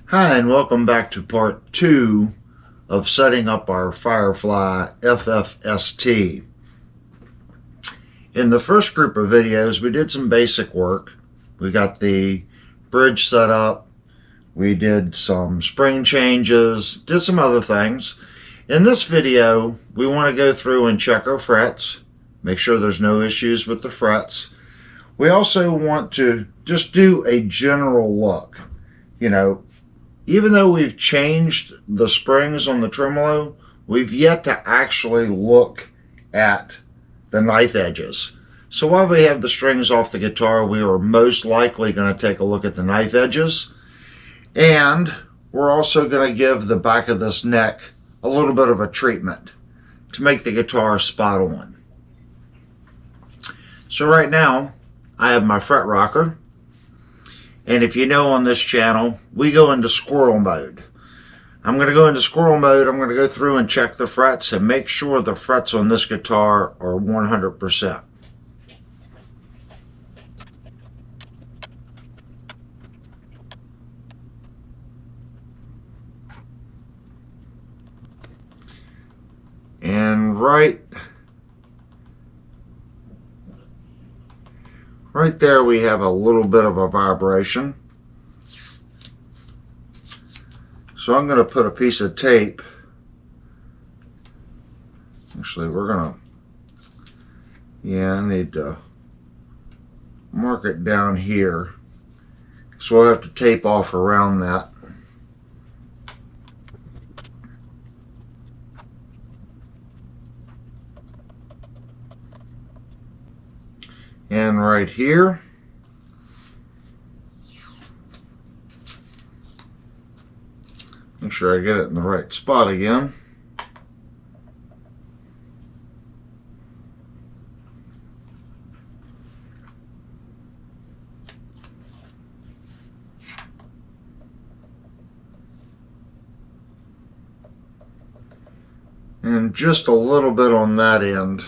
Hi, and welcome back to part 2 of setting up our Firefly FFST. In the first group of videos, we did some basic work. We got the bridge set up, we did some spring changes, did some other things. In this video, we want to go through and check our frets, make sure there's no issues with the frets. We also want to just do a general look. Even though we've changed the springs on the tremolo, we've yet to actually look at the knife edges. So while we have the strings off the guitar, we are most likely going to take a look at the knife edges. And we're also going to give the back of this neck a little bit of a treatment to make the guitar spot on. So right now, I have my fret rocker. And if you know, on this channel, we go into squirrel mode. I'm going to go into squirrel mode. I'm going to go through and check the frets and make sure the frets on this guitar are 100%. And right there we have a little bit of a vibration. So I'm going to put a piece of tape. Actually, I need to mark it down here. So I'll have to tape off around that. And right here, make sure I get it in the right spot again. And just a little bit on that end.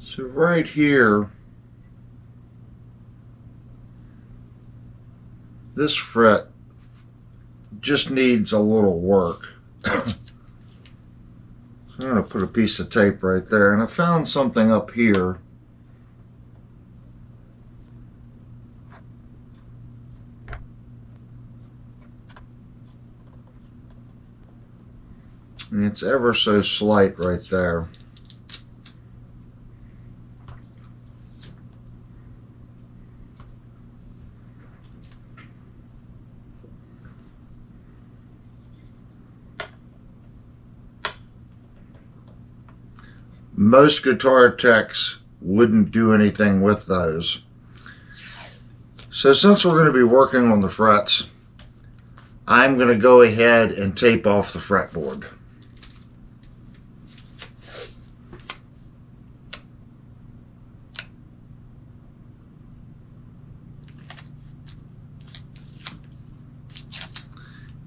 So right here, this fret just needs a little work. So I'm going to put a piece of tape right there, and I found something up here. And it's ever so slight right there. Most guitar techs wouldn't do anything with those. So since we're going to be working on the frets, I'm going to go ahead and tape off the fretboard.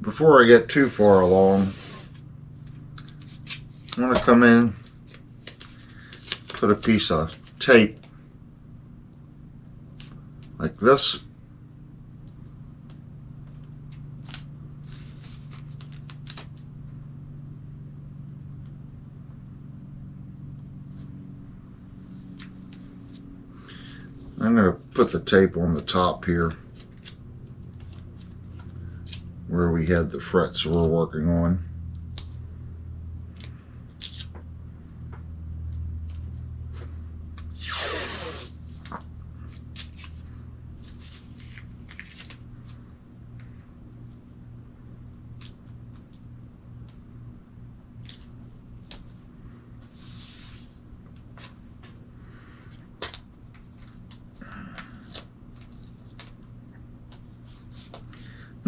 Before I get too far along, I'm going to come in, put a piece of tape like this. I'm going to put the tape on the top here where we had the frets we're working on.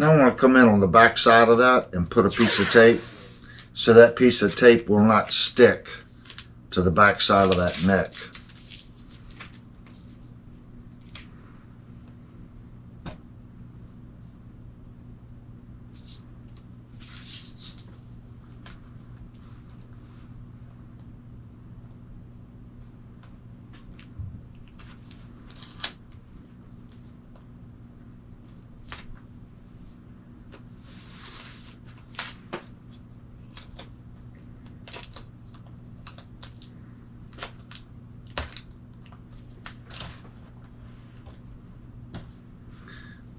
Now I want to come in on the back side of that and put a piece of tape so that piece of tape will not stick to the back side of that neck.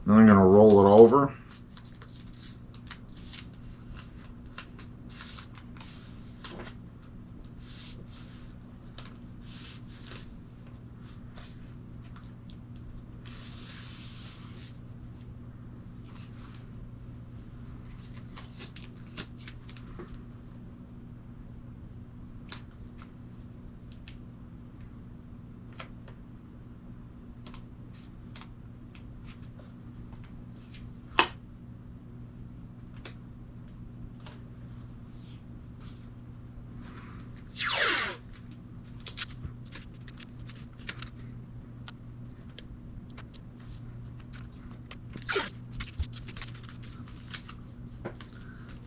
Then I'm going to roll it over.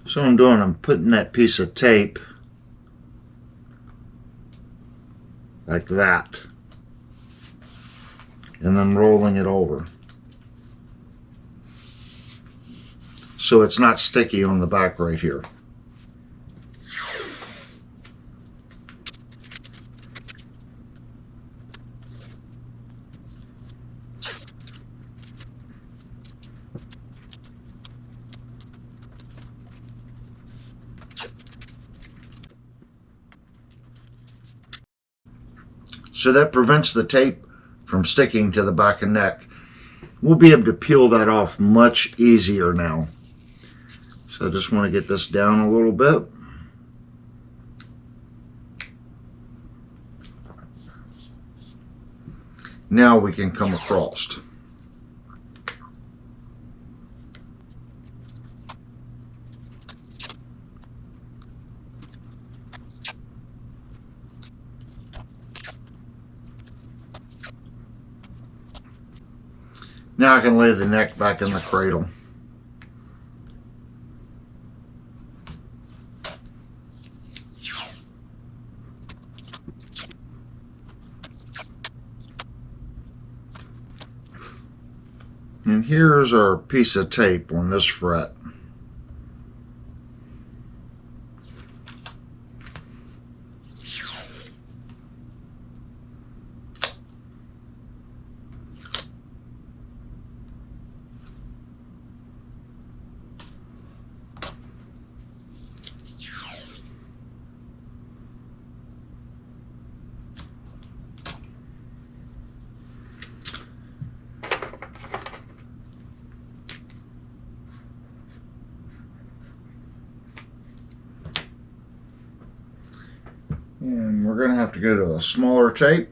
So what I'm doing, I'm putting that piece of tape like that, and then rolling it over so it's not sticky on the back right here. So that prevents the tape from sticking to the back of the neck. We'll be able to peel that off much easier now. So I just want to get this down a little bit. Now we can come across. Now I can lay the neck back in the cradle. And here's our piece of tape on this fret. And we're going to have to go to a smaller tape.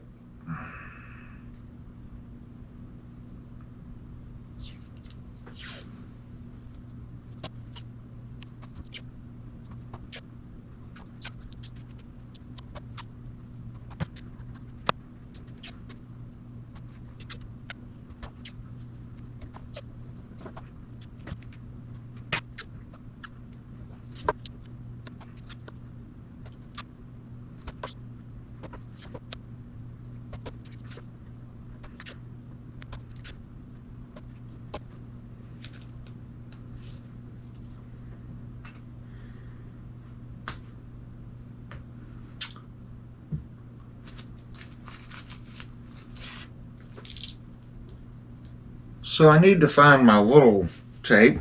So I need to find my little tape,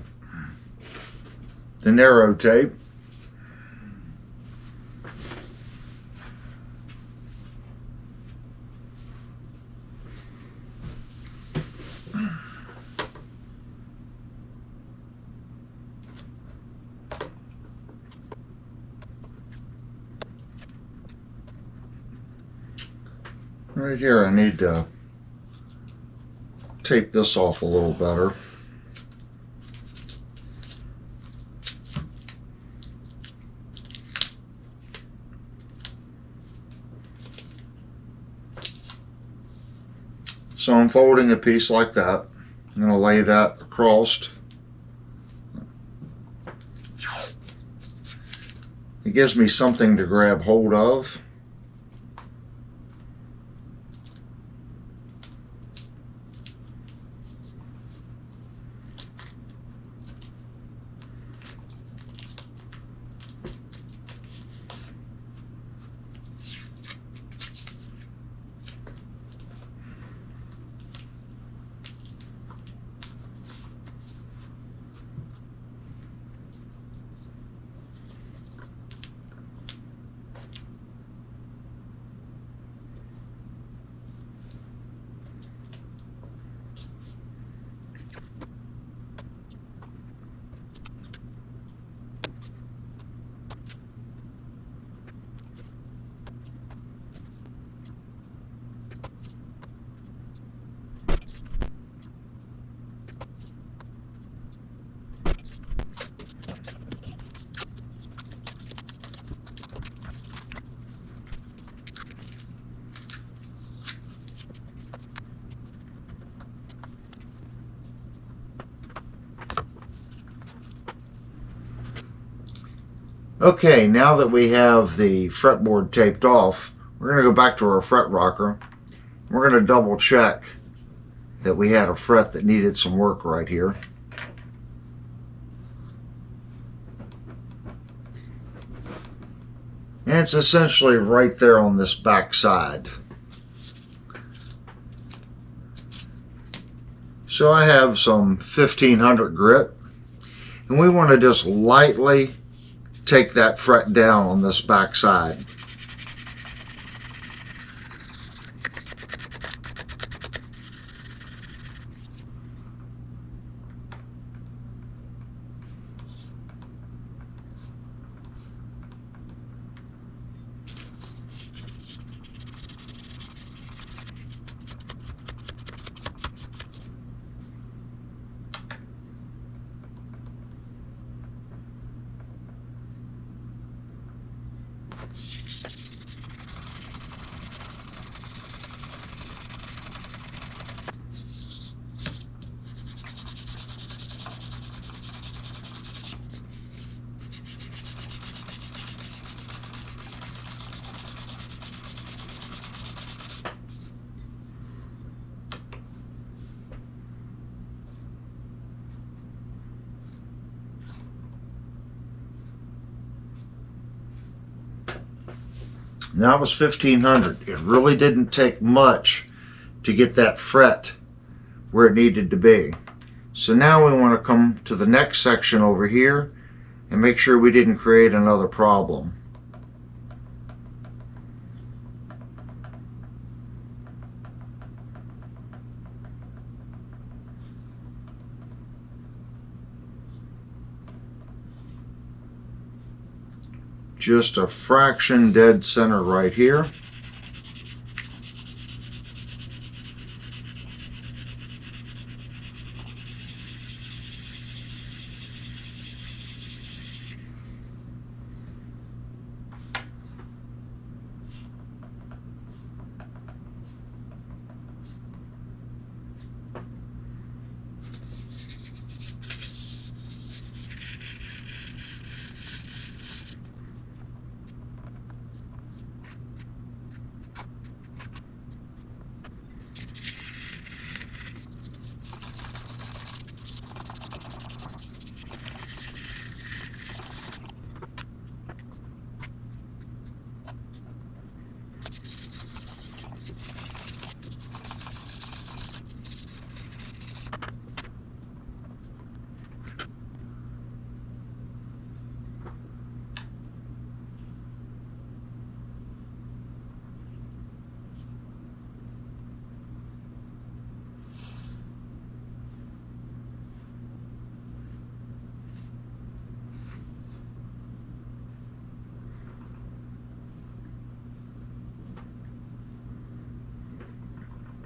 the narrow tape. Right here I need to tape this off a little better. So I'm folding a piece like that. I'm going to lay that across. It gives me something to grab hold of. Okay, now that we have the fretboard taped off, we're going to go back to our fret rocker. We're going to double check that we had a fret that needed some work right here. And it's essentially right there on this back side. So I have some 1500 grit, and we want to just lightly take that fret down on this back side. Now it was 1500. It really didn't take much to get that fret where it needed to be. So now we want to come to the next section over here and make sure we didn't create another problem. Just a fraction dead center right here.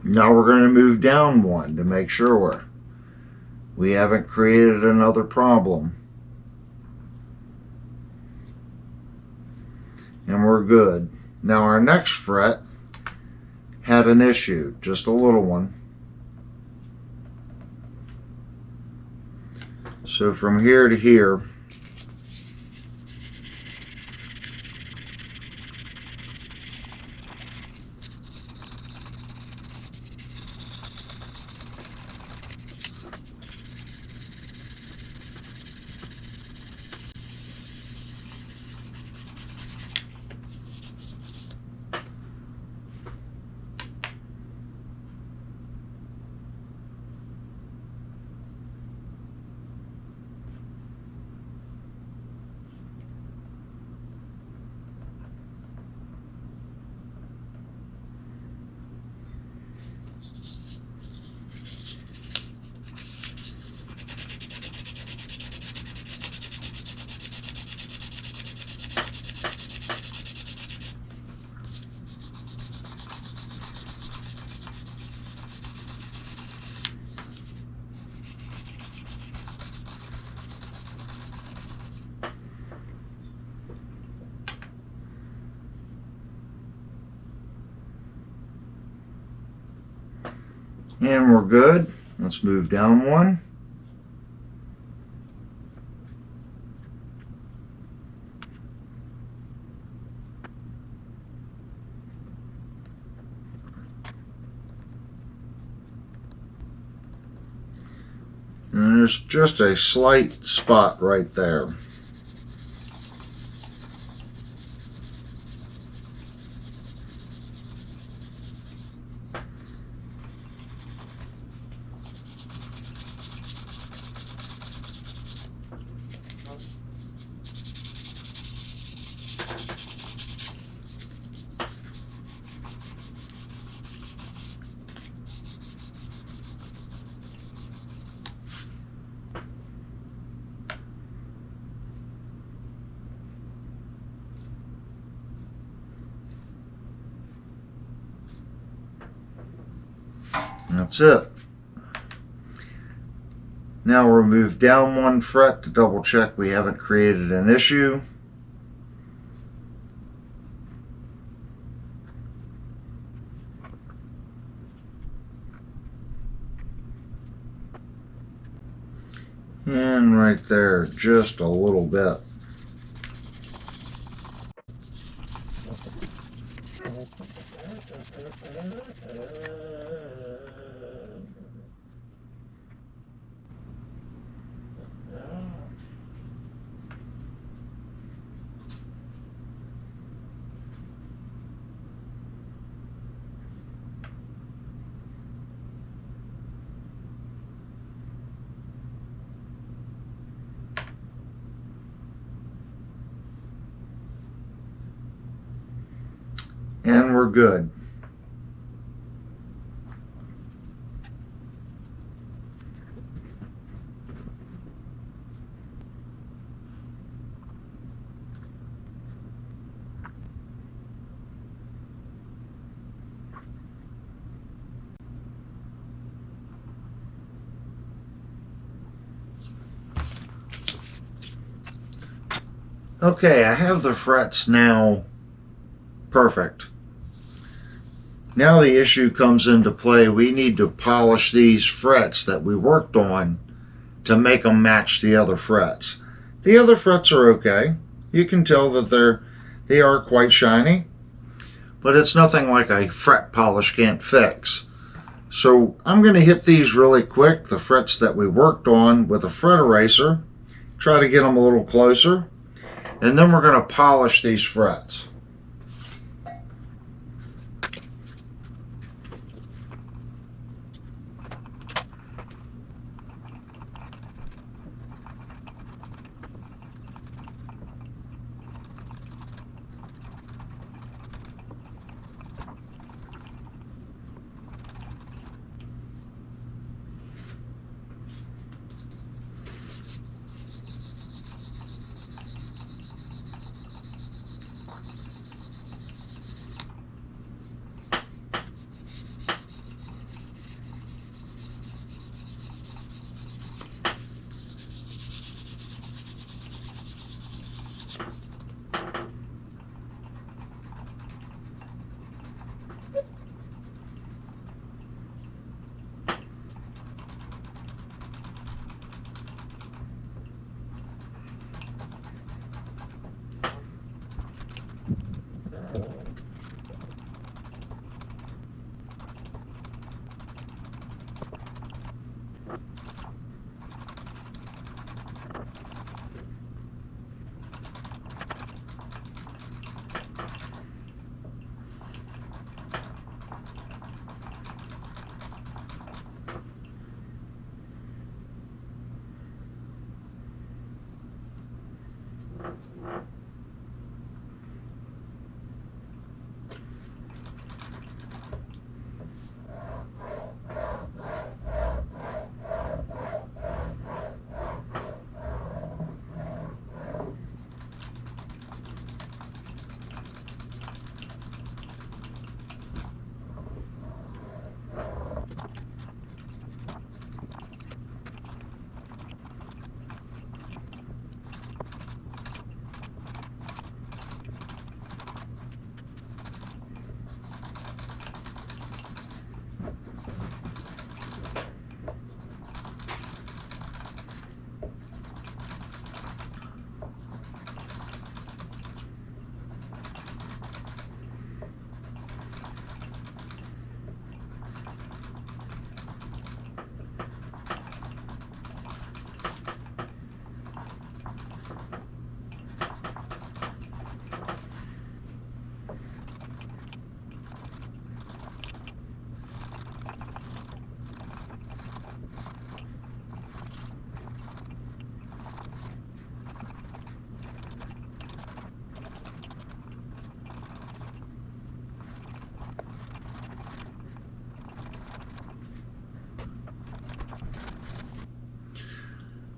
Now we're going to move down one to make sure we haven't created another problem. And we're good. Now our next fret had an issue, just a little one. So from here to here, and we're good. Let's move down one. And there's just a slight spot right there. That's it. Now we'll move down one fret to double check we haven't created an issue. And right there, just a little bit. And we're good. Okay, I have the frets now perfect. Now the issue comes into play. We need to polish these frets that we worked on to make them match the other frets. The other frets are okay. You can tell that they are quite shiny, but it's nothing like a fret polish can't fix. So I'm going to hit these really quick, the frets that we worked on, with a fret eraser, try to get them a little closer, and then we're going to polish these frets.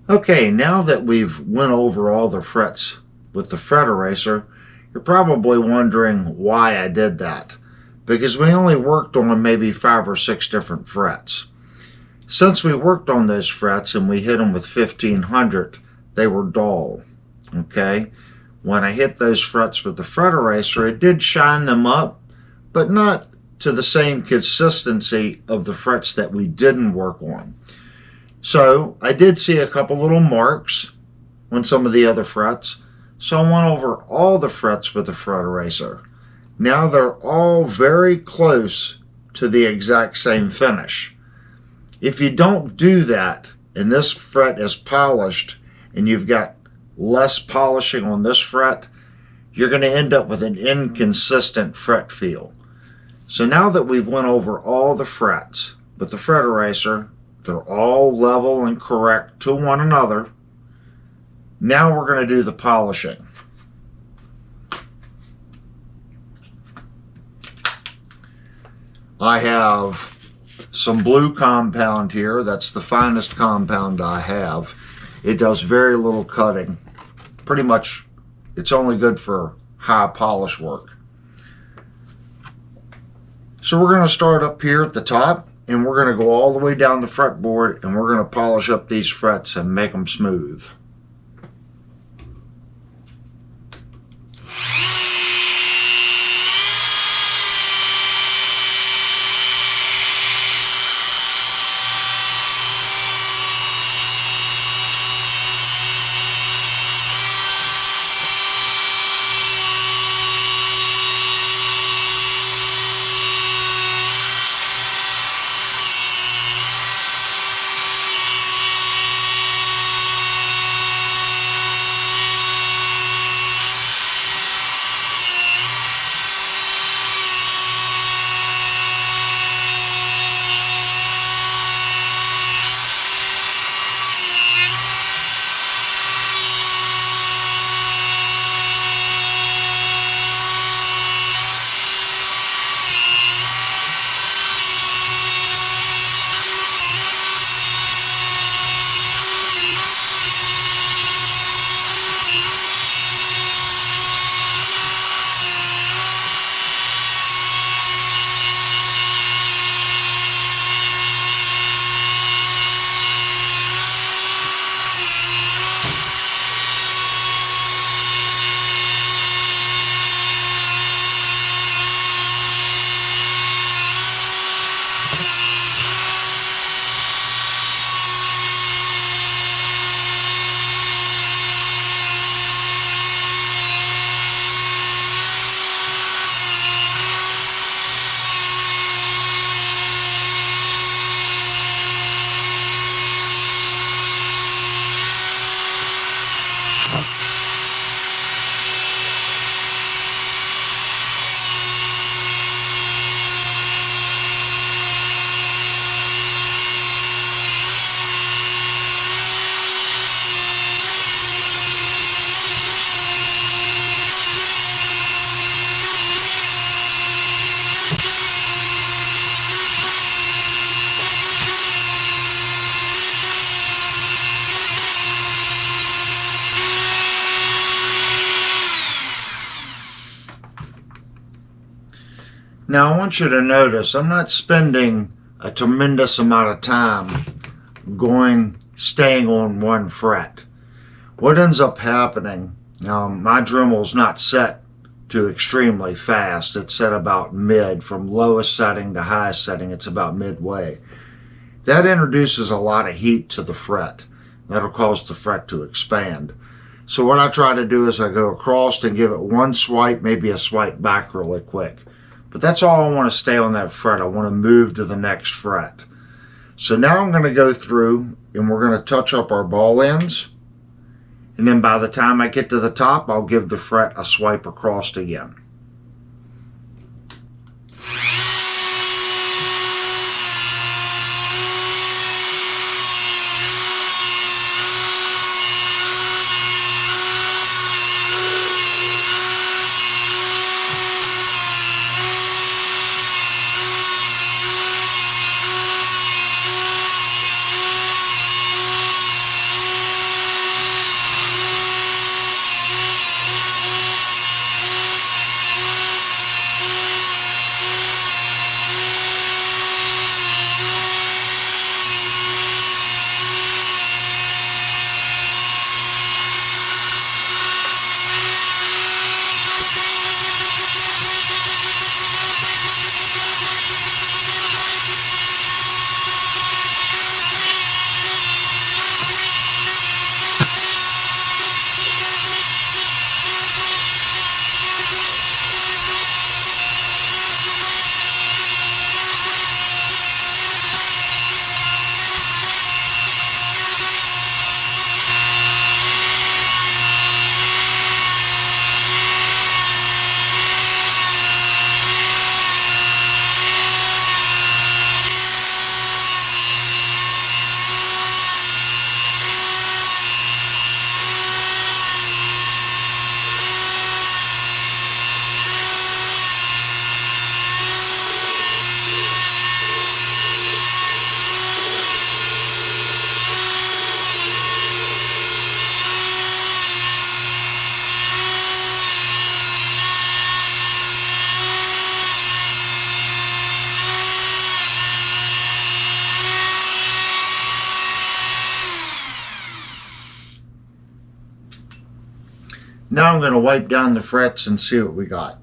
Okay, now that we've went over all the frets with the fret eraser, you're probably wondering why I did that. Because we only worked on maybe 5 or 6 different frets. Since we worked on those frets and we hit them with 1500, they were dull. Okay? When I hit those frets with the fret eraser, it did shine them up, but not to the same consistency of the frets that we didn't work on. So I did see a couple little marks on some of the other frets, so I went over all the frets with the fret eraser. Now they're all very close to the exact same finish. If you don't do that, and this fret is polished, and you've got less polishing on this fret, you're going to end up with an inconsistent fret feel. So now that we've went over all the frets with the fret eraser, they're all level and correct to one another. Now we're going to do the polishing. I have some blue compound here. That's the finest compound I have. It does very little cutting. Pretty much, it's only good for high polish work. So we're going to start up here at the top, and we're going to go all the way down the fretboard, and we're going to polish up these frets and make them smooth. Now I want you to notice I'm not spending a tremendous amount of time staying on one fret. What ends up happening, my Dremel's not set to extremely fast. It's set about mid. From lowest setting to highest setting, it's about midway. That introduces a lot of heat to the fret. That'll cause the fret to expand. So what I try to do is I go across and give it one swipe, maybe a swipe back really quick. But that's all I want to stay on that fret. I want to move to the next fret. So now I'm going to go through and we're going to touch up our ball ends. And then by the time I get to the top, I'll give the fret a swipe across again. Now I'm going to wipe down the frets and see what we got.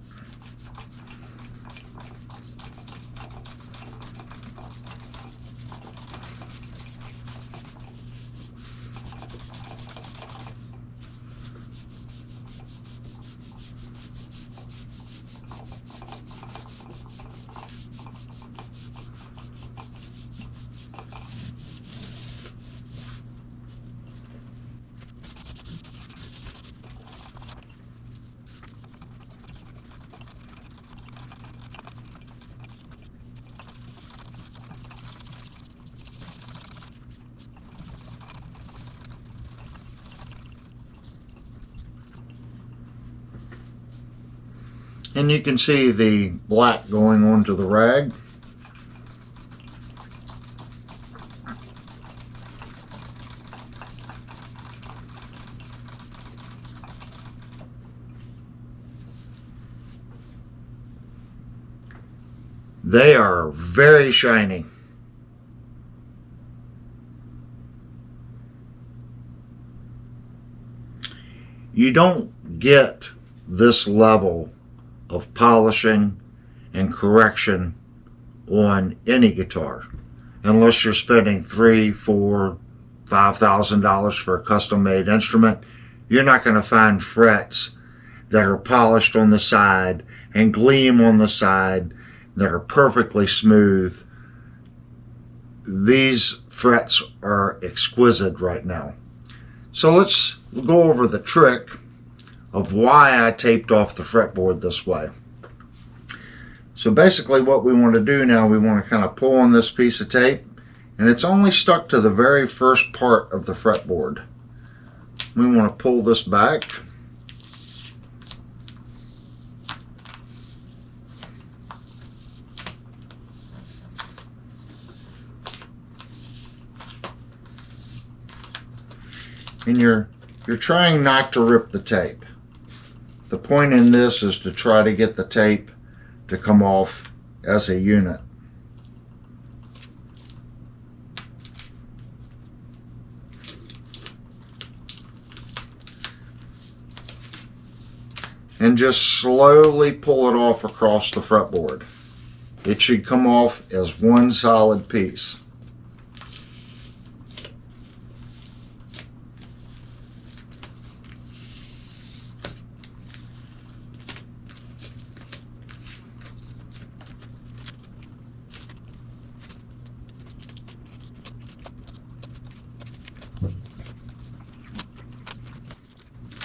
And you can see the black going onto the rag. They are very shiny. You don't get this level of polishing and correction on any guitar unless you're spending $3,000, $4,000, $5,000 for a custom-made instrument. You're not going to find frets that are polished on the side and gleam on the side that are perfectly smooth. These frets are exquisite right now. So let's go over the trick of why I taped off the fretboard this way. So basically what we want to do now, we want to kind of pull on this piece of tape, and it's only stuck to the very first part of the fretboard. We want to pull this back. And you're trying not to rip the tape. The point in this is to try to get the tape to come off as a unit. And just slowly pull it off across the fretboard. It should come off as one solid piece.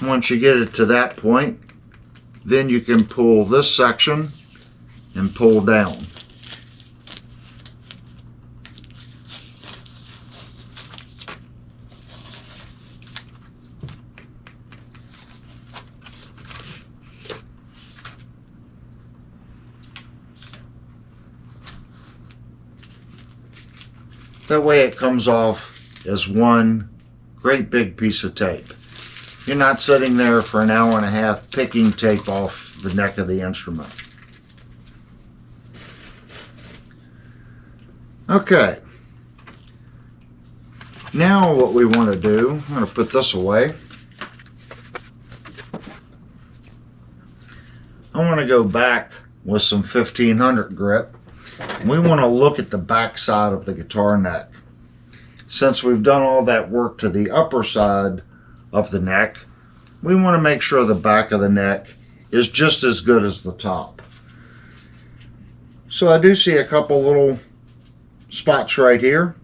Once you get it to that point, then you can pull this section and pull down. That way it comes off as one great big piece of tape. You're not sitting there for an hour and a half picking tape off the neck of the instrument. Okay. Now what we want to do, I'm going to put this away. I want to go back with some 1500 grit. We want to look at the back side of the guitar neck. Since we've done all that work to the upper side of the neck, we want to make sure the back of the neck is just as good as the top. So I do see a couple little spots right here.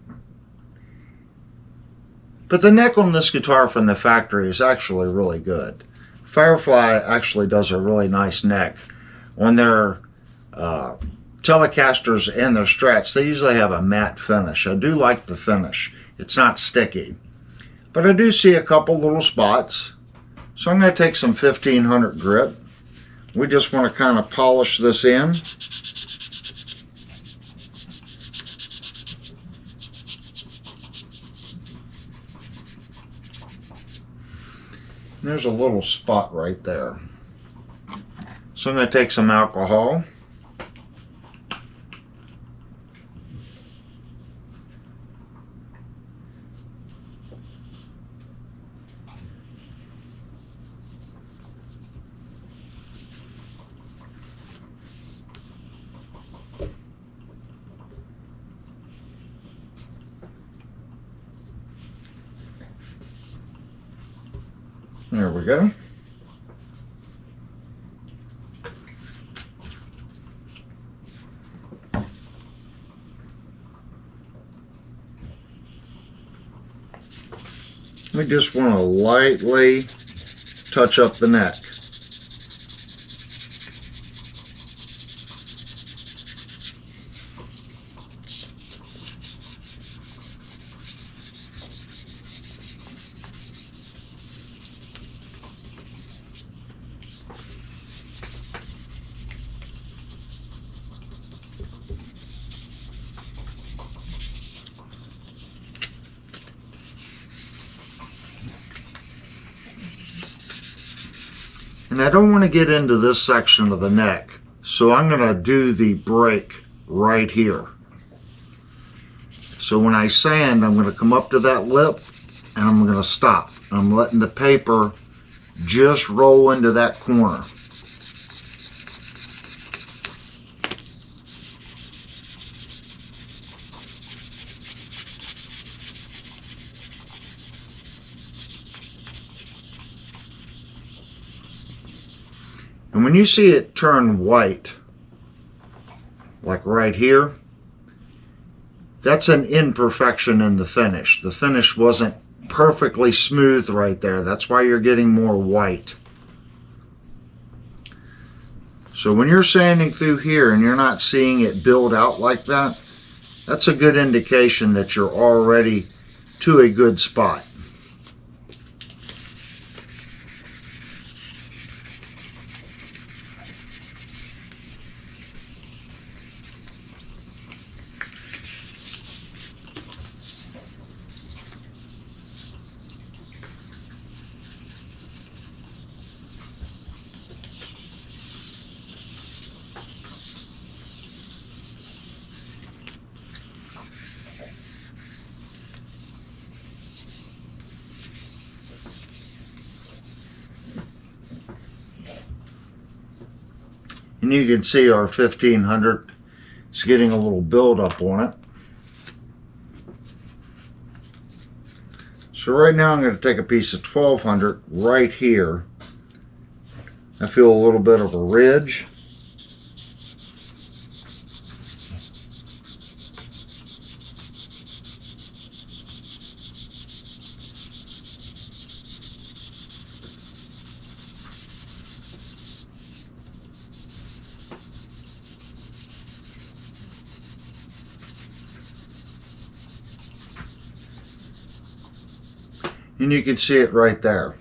But the neck on this guitar from the factory is actually really good. Firefly actually does a really nice neck. On their Telecasters and their Strats, they usually have a matte finish. I do like the finish. It's not sticky. But I do see a couple little spots. So I'm going to take some 1500 grit. We just want to kind of polish this in. There's a little spot right there. So I'm going to take some alcohol. There we go. We just want to lightly touch up the neck. And I don't want to get into this section of the neck, so I'm going to do the break right here. So when I sand, I'm going to come up to that lip and I'm going to stop. I'm letting the paper just roll into that corner. And when you see it turn white, like right here, that's an imperfection in the finish. The finish wasn't perfectly smooth right there. That's why you're getting more white. So when you're sanding through here and you're not seeing it build out like that, that's a good indication that you're already to a good spot. And you can see our 1500 is getting a little buildup on it. So right now I'm going to take a piece of 1200 right here. I feel a little bit of a ridge. And you can see it right there.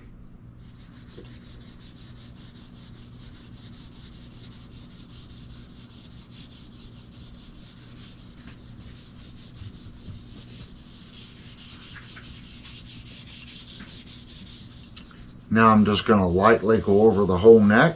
Now I'm just going to lightly go over the whole neck.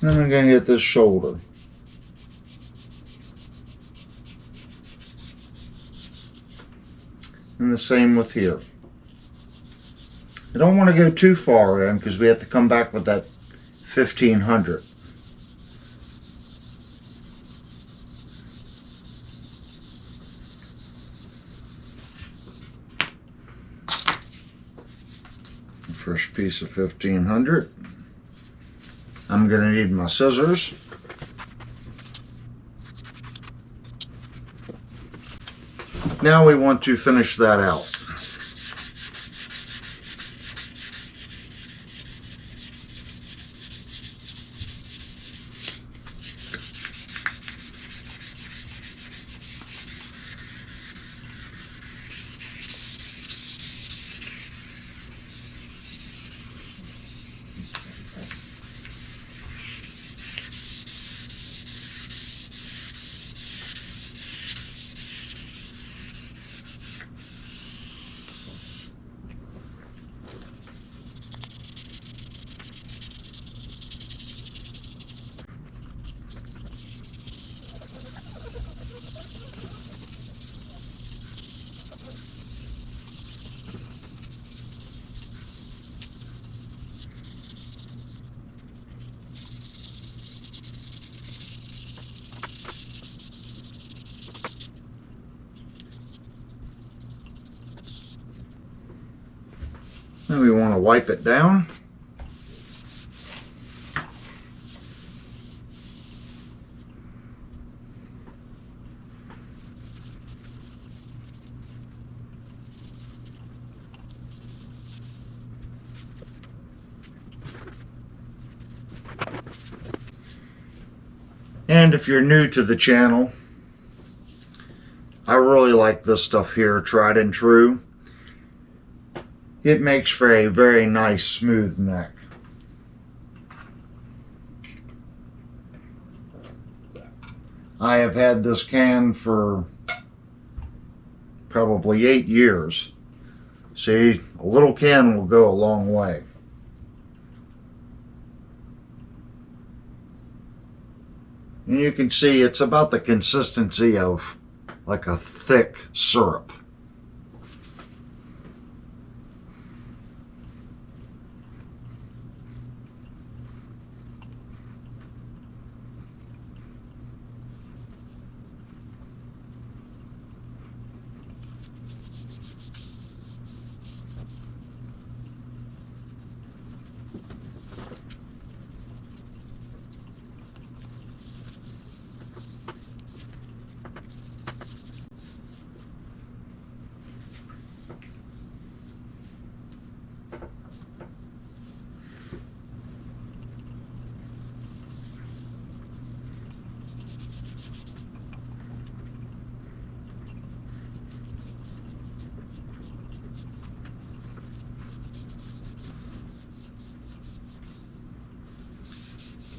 Then I'm going to hit this shoulder. And the same with here. I don't want to go too far in because we have to come back with that 1500. First piece of 1500. I'm going to need my scissors. Now we want to finish that out. Then we want to wipe it down. And if you're new to the channel, I really like this stuff here, tried and true. It makes for a very nice smooth neck. I have had this can for probably 8 years. See, a little can will go a long way. And you can see it's about the consistency of like a thick syrup.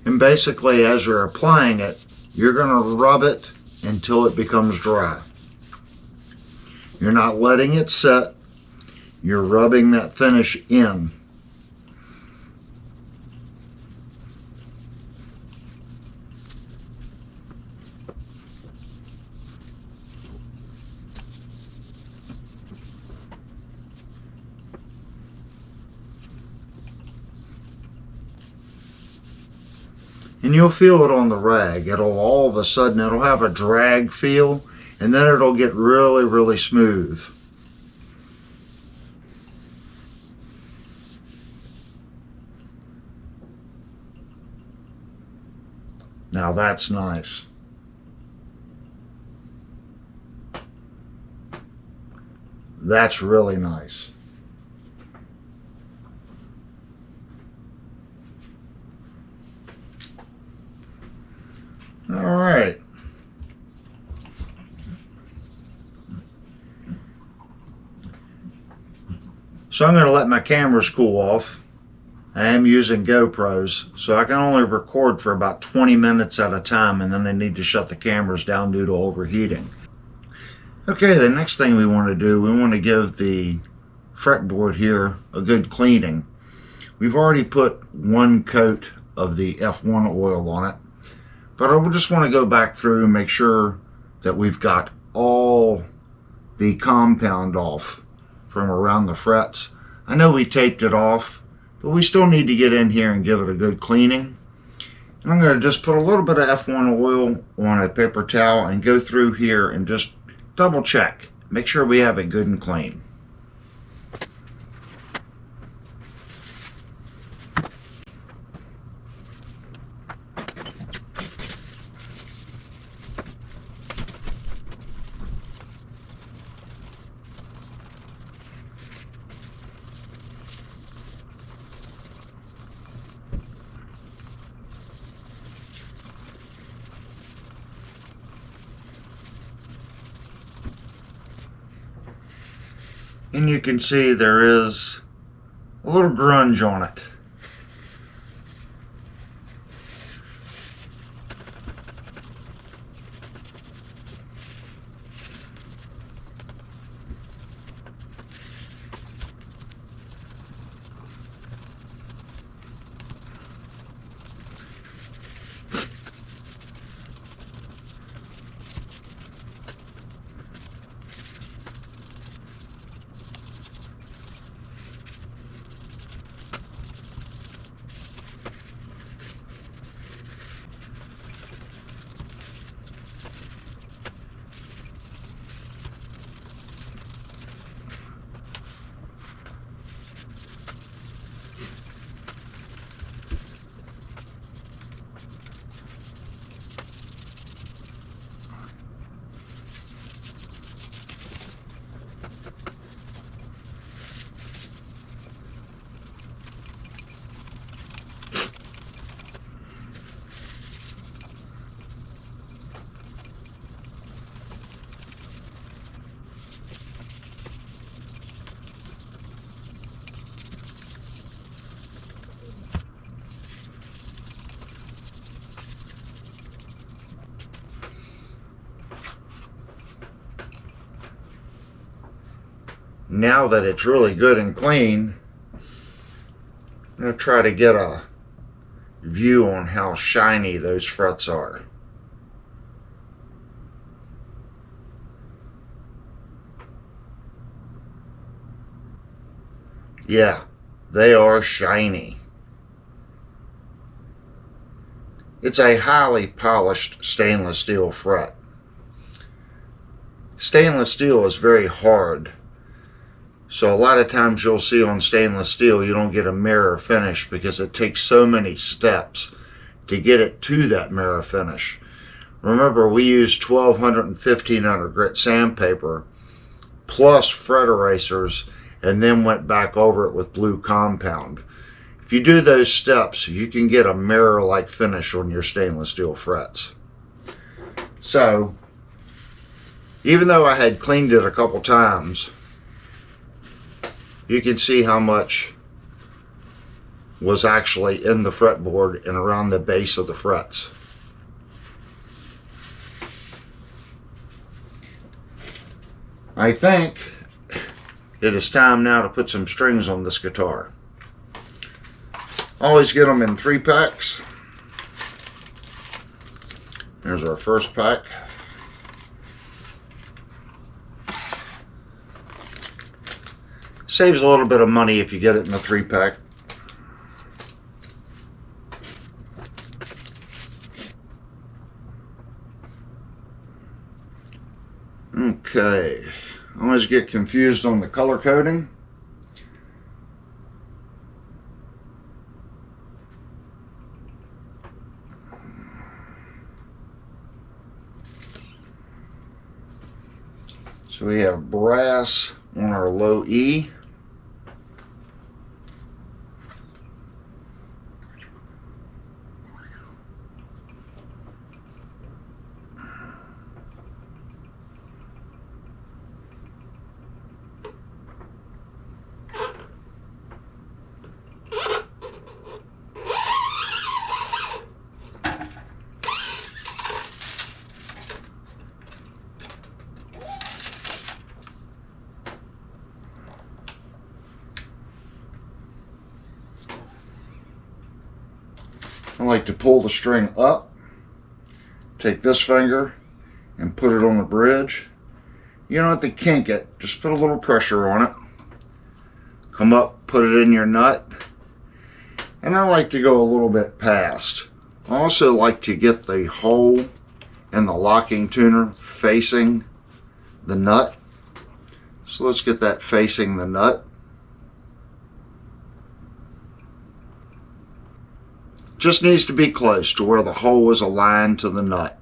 And basically, as you're applying it, you're going to rub it until it becomes dry. You're not letting it set. You're rubbing that finish in. And you'll feel it on the rag. It'll all of a sudden, it'll have a drag feel, and then it'll get really, really smooth. Now that's nice. That's really nice. All right. So I'm going to let my cameras cool off. I am using GoPros, so I can only record for about 20 minutes at a time, and then I need to shut the cameras down due to overheating. Okay, the next thing we want to do, we want to give the fretboard here a good cleaning. We've already put one coat of the F1 oil on it, but I just want to go back through and make sure that we've got all the compound off from around the frets. I know we taped it off, but we still need to get in here and give it a good cleaning. And I'm going to just put a little bit of F1 oil on a paper towel and go through here and just double check. Make sure we have it good and clean. And you can see there is a little grunge on it. Now that it's really good and clean, I'm going to try to get a view on how shiny those frets are. Yeah, they are shiny. It's a highly polished stainless steel fret. Stainless steel is very hard, so a lot of times you'll see on stainless steel you don't get a mirror finish because it takes so many steps to get it to that mirror finish. Remember, we used 1200 and 1500 grit sandpaper plus fret erasers and then went back over it with blue compound. If you do those steps, you can get a mirror-like finish on your stainless steel frets. So, even though I had cleaned it a couple times, you can see how much was actually in the fretboard and around the base of the frets. I think it is time now to put some strings on this guitar. Always get them in 3 packs. Here's our first pack. Saves a little bit of money if you get it in a 3-pack. Okay, I always get confused on the color coding. So we have brass on our low E. I like to pull the string up, take this finger and put it on the bridge. You don't have to kink it, just put a little pressure on it. Come up, put it in your nut. And I like to go a little bit past. I also like to get the hole in the locking tuner facing the nut. So let's get that facing the nut. Just needs to be close to where the hole is aligned to the nut.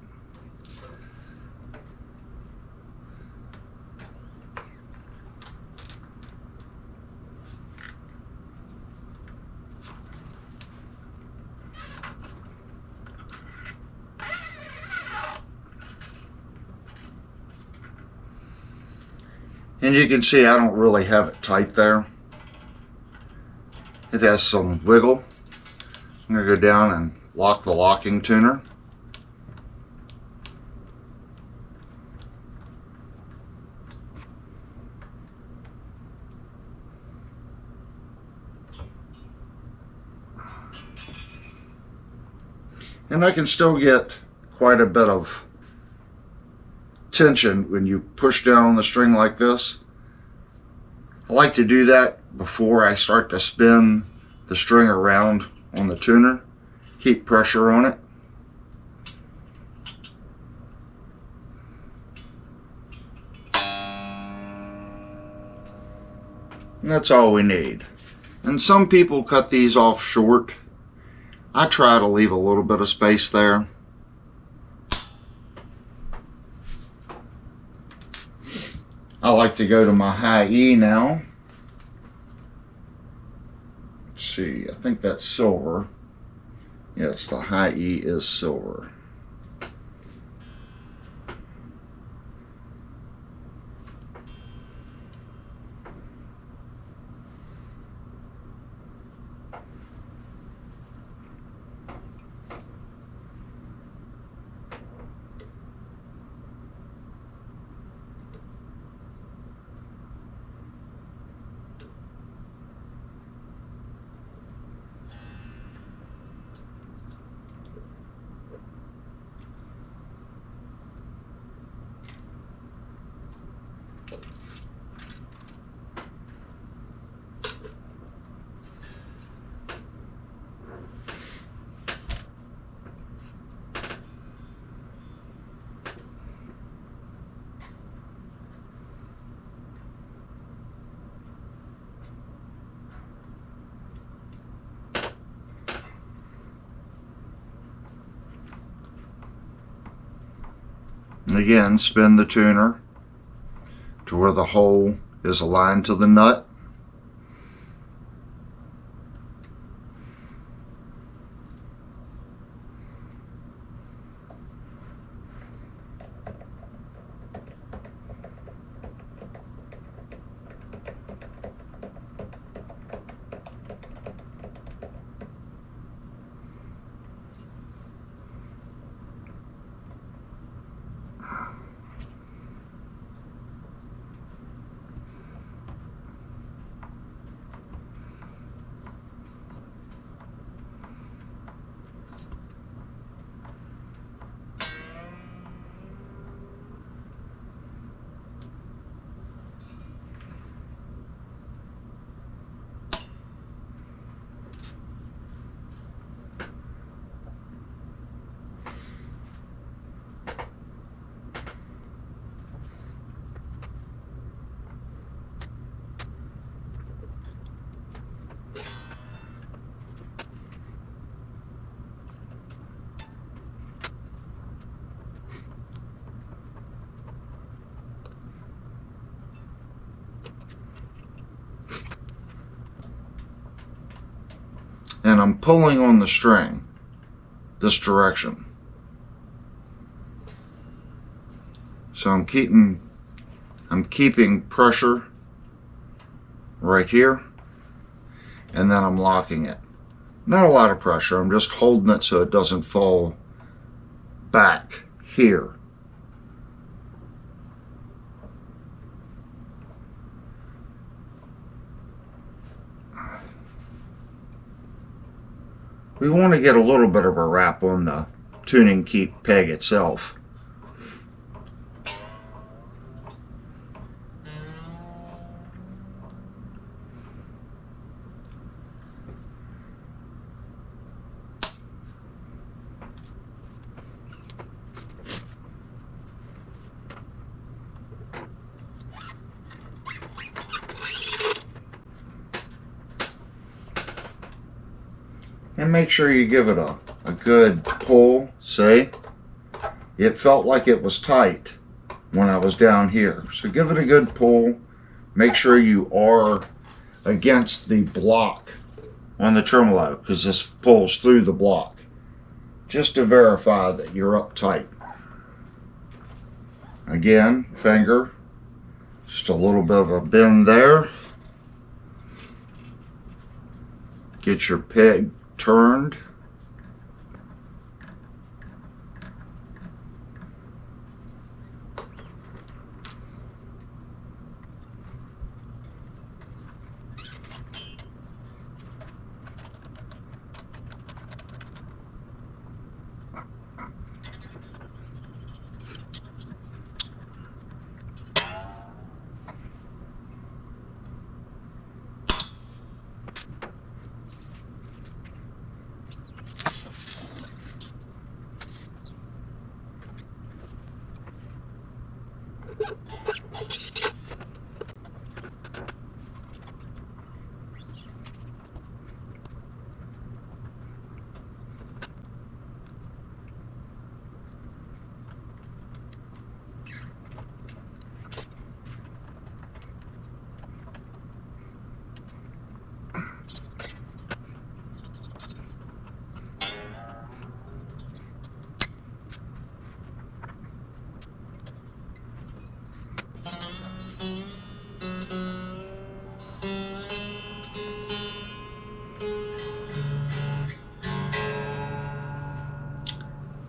And you can see I don't really have it tight there. It has some wiggle. I'm going to go down and lock the locking tuner. And I can still get quite a bit of tension when you push down on the string like this. I like to do that before I start to spin the string around on the tuner. Keep pressure on it. And that's all we need. And some people cut these off short. I try to leave a little bit of space there. I like to go to my high E now. Let's see, I think that's silver. Yes, the high E is silver. Again, spin the tuner to where the hole is aligned to the nut. And I'm pulling on the string this direction. So I'm keeping pressure right here, and then I'm locking it. Not a lot of pressure, I'm just holding it so it doesn't fall back here. We want to get a little bit of a wrap on the tuning keep peg itself. And make sure you give it a good pull. See? It felt like it was tight when I was down here. So give it a good pull. Make sure you are against the block on the tremolo, because this pulls through the block. Just to verify that you're up tight. Again, finger. Just a little bit of a bend there. Get your peg turned.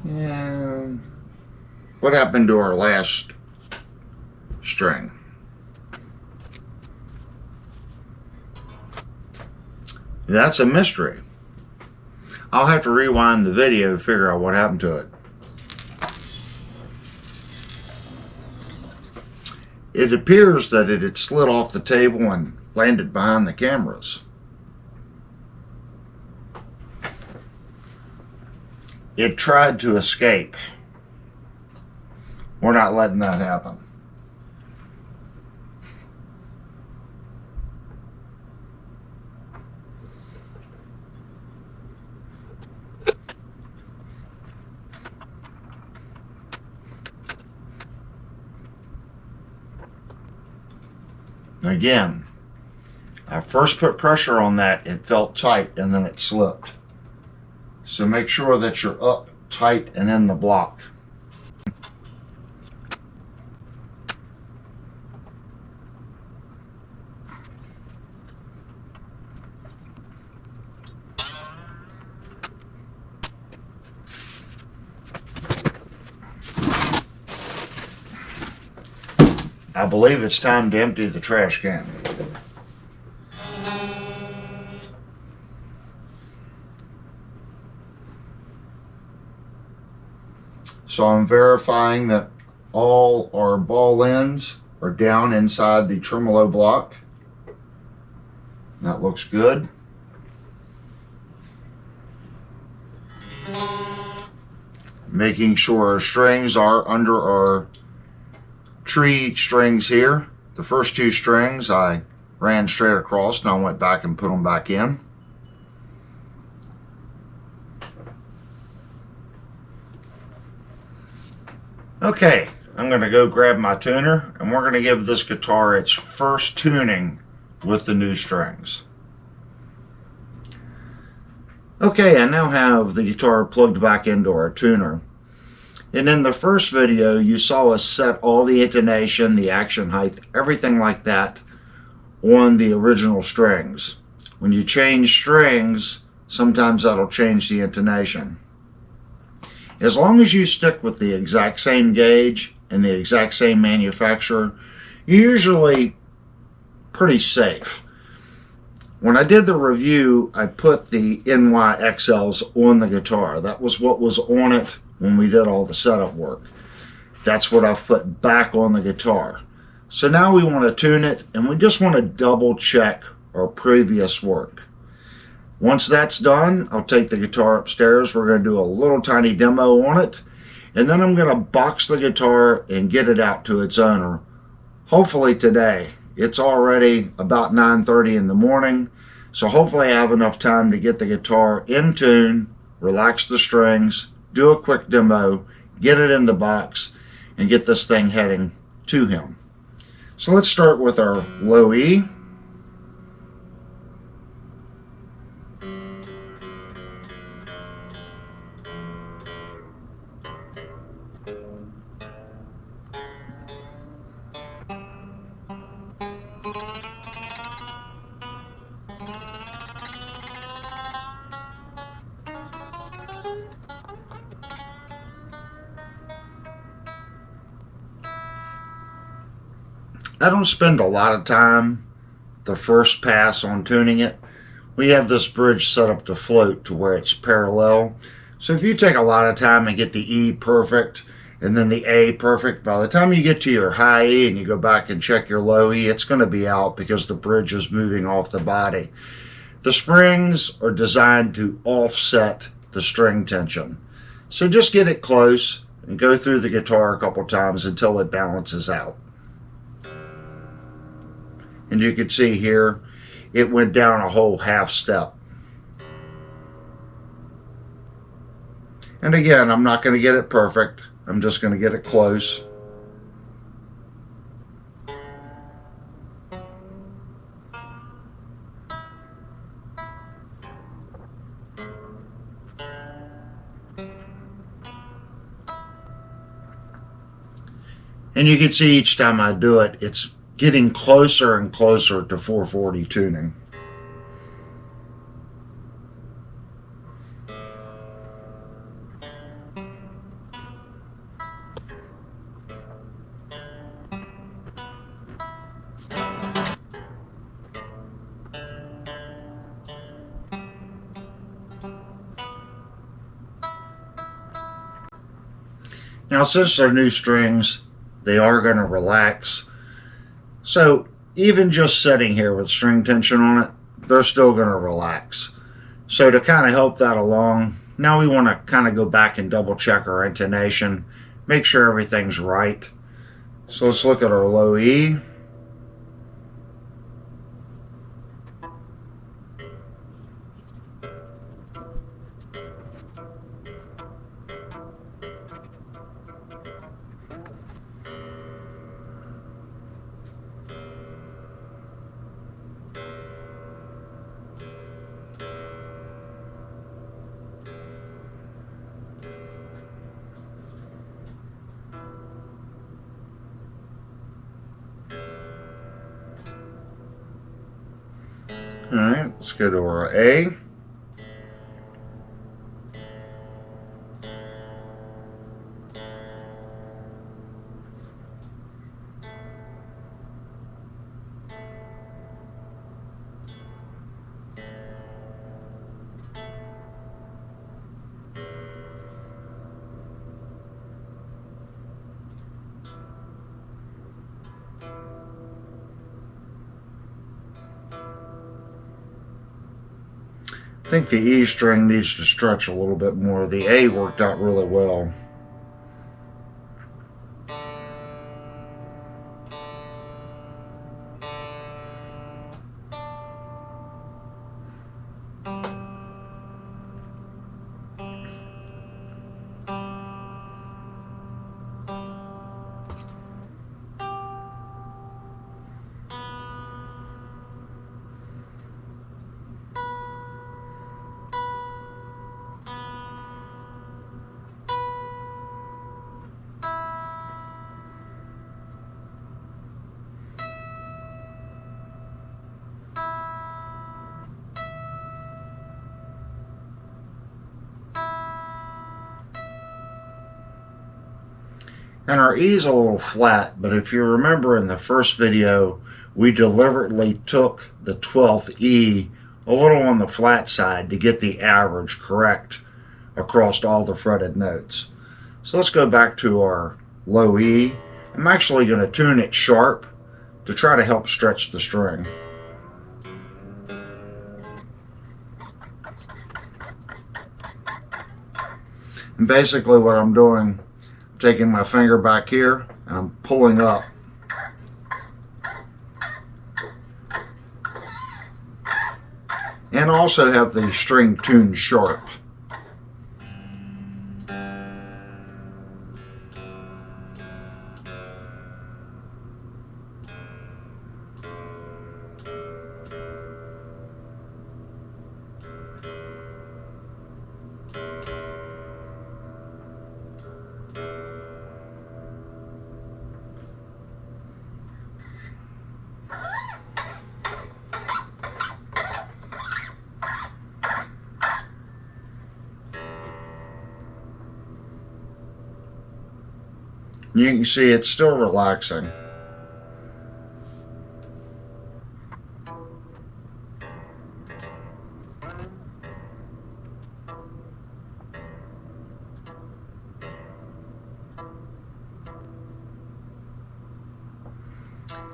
And what happened to our last string? That's a mystery. I'll have to rewind the video to figure out what happened to it. It appears that it had slid off the table and landed behind the cameras. It tried to escape. We're not letting that happen. Again, I first put pressure on that, it felt tight, and then it slipped. So make sure that you're up tight and in the block. I believe it's time to empty the trash can. So I'm verifying that all our ball ends are down inside the tremolo block. That looks good. Making sure our strings are under our tree strings here. The first two strings I ran straight across, and I went back and put them back in. Okay, I'm going to go grab my tuner, and we're going to give this guitar its first tuning with the new strings. Okay, I now have the guitar plugged back into our tuner. And in the first video, you saw us set all the intonation, the action height, everything like that on the original strings. When you change strings, sometimes that'll change the intonation. As long as you stick with the exact same gauge and the exact same manufacturer, you're usually pretty safe. When I did the review, I put the NYXLs on the guitar. That was what was on it when we did all the setup work. That's what I've put back on the guitar. So now we want to tune it, and we just want to double check our previous work. Once that's done, I'll take the guitar upstairs. We're going to do a little tiny demo on it, and then I'm going to box the guitar and get it out to its owner, hopefully today. It's already about 9:30 in the morning, so hopefully I have enough time to get the guitar in tune, relax the strings, do a quick demo, get it in the box, and get this thing heading to him. So let's start with our low E. I don't spend a lot of time the first pass on tuning it. We have this bridge set up to float to where it's parallel. So if you take a lot of time and get the E perfect and then the A perfect, by the time you get to your high E and you go back and check your low E, it's going to be out because the bridge is moving off the body. The springs are designed to offset the string tension. So just get it close and go through the guitar a couple times until it balances out. And you can see here, it went down a whole half step. And again, I'm not going to get it perfect. I'm just going to get it close. And you can see each time I do it, it's getting closer and closer to 440 tuning. Now, since they're new strings, they are going to relax. So even just sitting here with string tension on it, they're still going to relax. So to kind of help that along, now we want to kind of go back and double check our intonation, make sure everything's right. So let's look at our low E. Alright, let's go to our A. I think the E string needs to stretch a little bit more. The A worked out really well. And our E is a little flat, but if you remember in the first video, we deliberately took the 12th E a little on the flat side to get the average correct across all the fretted notes. So let's go back to our low E. I'm actually going to tune it sharp to try to help stretch the string. And basically what I'm doing, I'm taking my finger back here and I'm pulling up. And also have the string tuned sharp. You can see it's still relaxing.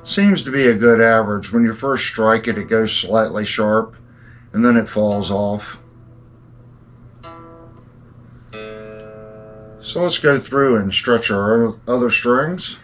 Seems to be a good average. When you first strike it, it goes slightly sharp and then it falls off. So let's go through and stretch our other strings.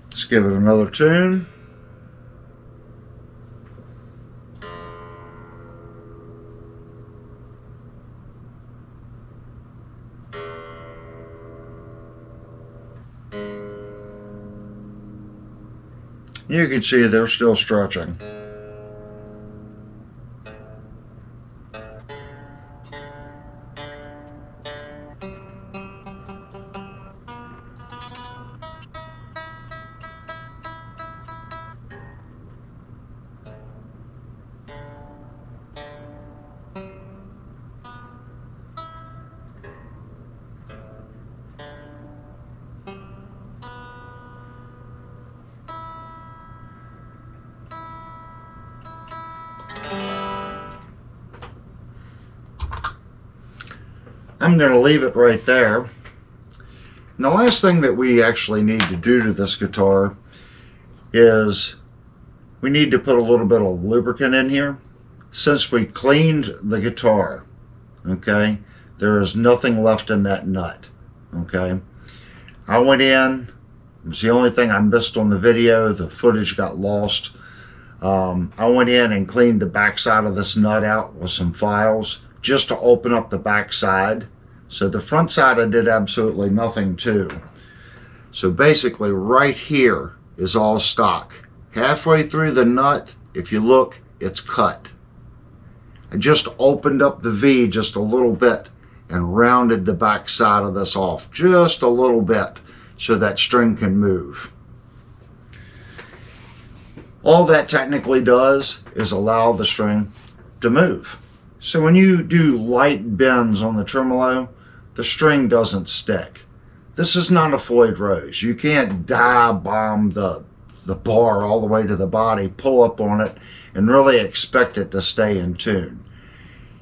Let's give it another tune. You can see they're still stretching. I'm going to leave it right there. And the last thing that we actually need to do to this guitar is we need to put a little bit of lubricant in here. Since we cleaned the guitar, okay, there is nothing left in that nut, okay. I went in, it was the only thing I missed on the video, the footage got lost. I went in and cleaned the back side of this nut out with some files just to open up the back side. So the front side I did absolutely nothing to. So basically right here is all stock. Halfway through the nut, if you look, it's cut. I just opened up the V just a little bit and rounded the back side of this off just a little bit so that string can move. All that technically does is allow the string to move. So when you do light bends on the tremolo, the string doesn't stick. This is not a Floyd Rose. You can't dive bomb the bar all the way to the body, pull up on it, and really expect it to stay in tune.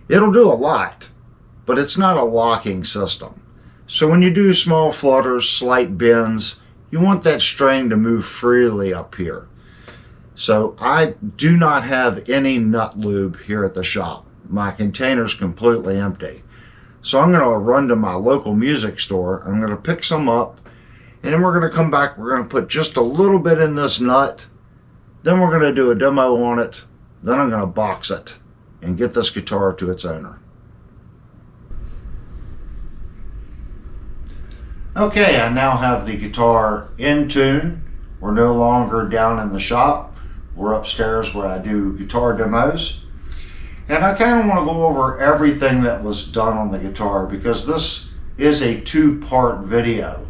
It'll do a lot, but it's not a locking system. So when you do small flutters, slight bends, you want that string to move freely up here. So I do not have any nut lube here at the shop. My container's completely empty. So I'm going to run to my local music store. I'm going to pick some up, and then we're going to come back. We're going to put just a little bit in this nut. Then we're going to do a demo on it. Then I'm going to box it and get this guitar to its owner. Okay, I now have the guitar in tune. We're no longer down in the shop. We're upstairs where I do guitar demos. And I kind of want to go over everything that was done on the guitar because this is a two-part video.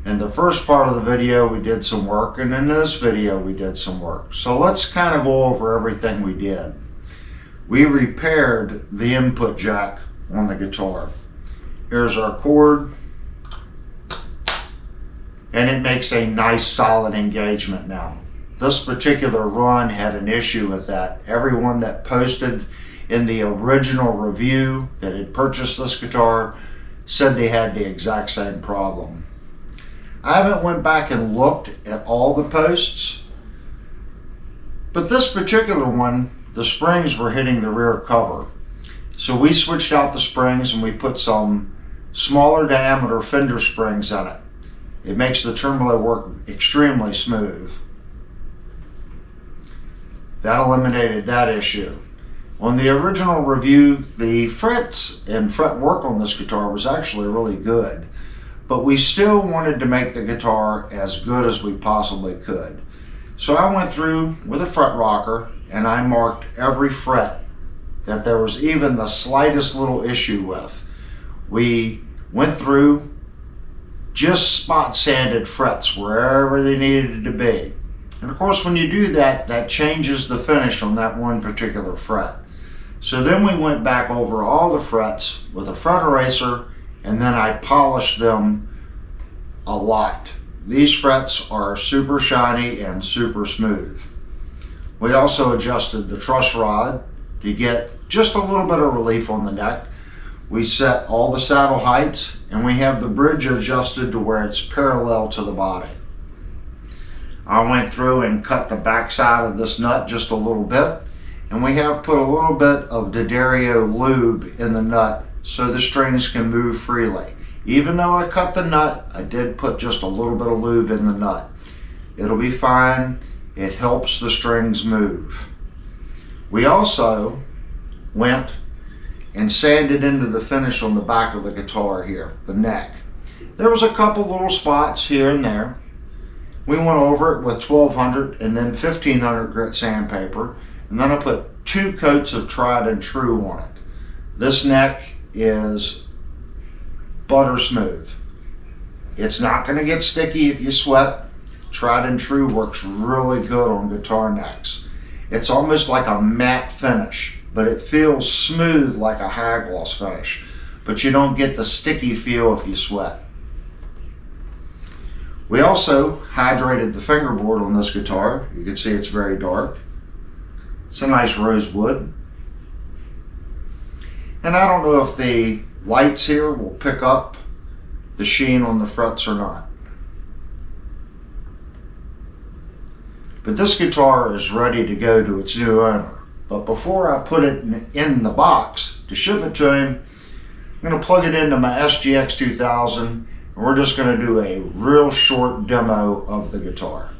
In the first part of the video we did some work, and in this video we did some work. So let's kind of go over everything we did. We repaired the input jack on the guitar. Here's our cord, and it makes a nice solid engagement now. This particular run had an issue with that. Everyone that posted in the original review that had purchased this guitar said they had the exact same problem. I haven't went back and looked at all the posts, but this particular one, the springs were hitting the rear cover. So we switched out the springs and we put some smaller diameter fender springs in it. It makes the tremolo work extremely smooth. That eliminated that issue. On the original review, the frets and fret work on this guitar was actually really good, but we still wanted to make the guitar as good as we possibly could. So I went through with a fret rocker and I marked every fret that there was even the slightest little issue with. We went through, just spot sanded frets wherever they needed to be. And of course when you do that, that changes the finish on that one particular fret. So then we went back over all the frets with a fret eraser, and then I polished them a lot. These frets are super shiny and super smooth. We also adjusted the truss rod to get just a little bit of relief on the neck. We set all the saddle heights, and we have the bridge adjusted to where it's parallel to the body. I went through and cut the back side of this nut just a little bit, and we have put a little bit of D'Addario lube in the nut so the strings can move freely. Even though I cut the nut, I did put just a little bit of lube in the nut. It'll be fine. It helps the strings move. We also went and sanded into the finish on the back of the guitar here, the neck. There was a couple little spots here and there. We went over it with 1200 and then 1500 grit sandpaper, and then I put 2 coats of tried and true on it. This neck is butter smooth. It's not going to get sticky if you sweat. Tried and true works really good on guitar necks. It's almost like a matte finish, but it feels smooth like a high gloss finish, but you don't get the sticky feel if you sweat. We also hydrated the fingerboard on this guitar. You can see it's very dark. It's a nice rosewood. And I don't know if the lights here will pick up the sheen on the frets or not. But this guitar is ready to go to its new owner. But before I put it in the box to ship it to him, I'm going to plug it into my SGX 2000, and we're just going to do a real short demo of the guitar.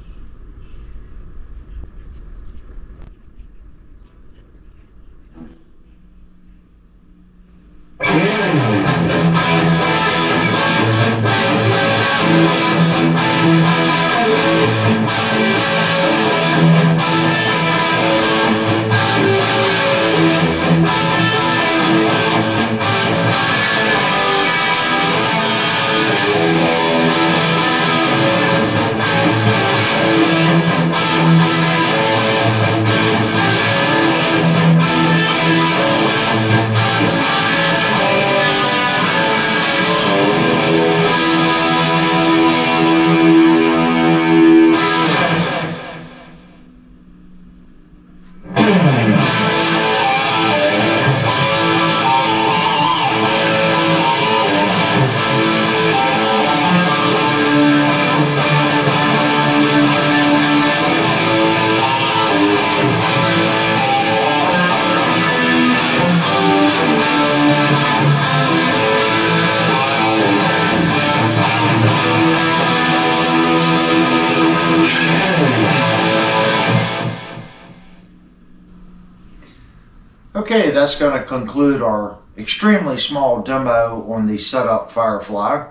Okay, that's going to conclude our extremely small demo on the setup Firefly.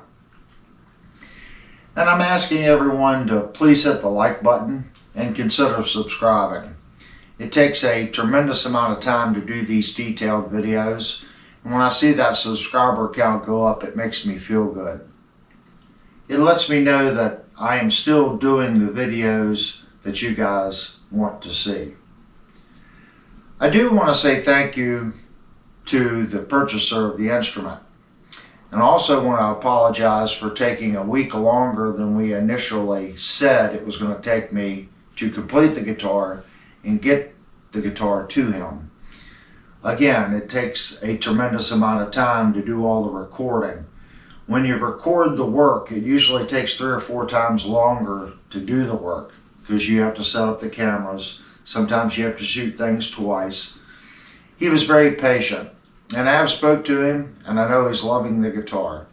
And I'm asking everyone to please hit the like button and consider subscribing. It takes a tremendous amount of time to do these detailed videos, and when I see that subscriber count go up, it makes me feel good. It lets me know that I am still doing the videos that you guys want to see. I do want to say thank you to the purchaser of the instrument. And I also want to apologize for taking a week longer than we initially said it was going to take me to complete the guitar and get the guitar to him. Again, it takes a tremendous amount of time to do all the recording. When you record the work, it usually takes 3 or 4 times longer to do the work because you have to set up the cameras. Sometimes you have to shoot things twice. He was very patient, and I have spoke to him, and I know he's loving the guitar.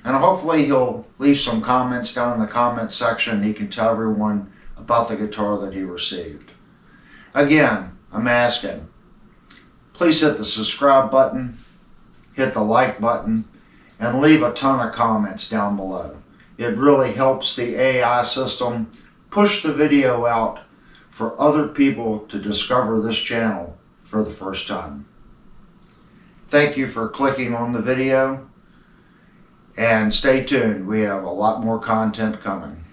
And hopefully he'll leave some comments down in the comment section. He can tell everyone about the guitar that he received. Again, I'm asking, please hit the subscribe button, hit the like button, and leave a ton of comments down below. It really helps the AI system push the video out for other people to discover this channel for the first time. Thank you for clicking on the video, and stay tuned. We have a lot more content coming.